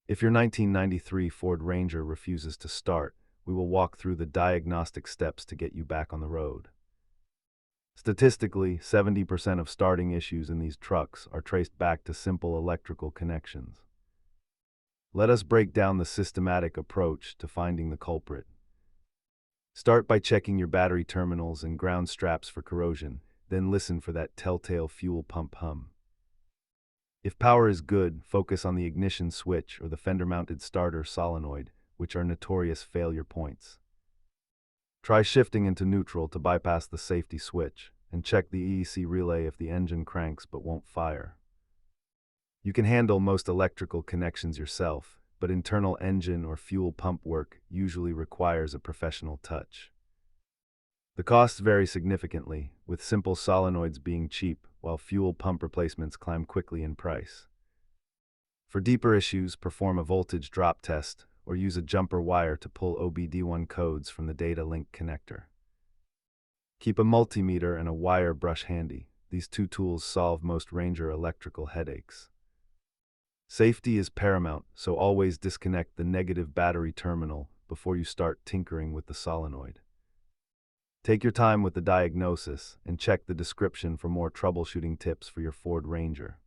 If your 1993 Ford Ranger refuses to start, we will walk through the diagnostic steps to get you back on the road. Statistically, 70% of starting issues in these trucks are traced back to simple electrical connections. Let us break down the systematic approach to finding the culprit. Start by checking your battery terminals and ground straps for corrosion, then listen for that telltale fuel pump hum. If power is good, focus on the ignition switch or the fender-mounted starter solenoid, which are notorious failure points. Try shifting into neutral to bypass the safety switch, and check the EEC relay if the engine cranks but won't fire. You can handle most electrical connections yourself, but internal engine or fuel pump work usually requires a professional touch. The costs vary significantly, with simple solenoids being cheap, while fuel pump replacements climb quickly in price. For deeper issues, perform a voltage drop test or use a jumper wire to pull OBD1 codes from the data link connector. Keep a multimeter and a wire brush handy. These two tools solve most Ranger electrical headaches. Safety is paramount, so always disconnect the negative battery terminal before you start tinkering with the solenoid. Take your time with the diagnosis and check the description for more troubleshooting tips for your Ford Ranger.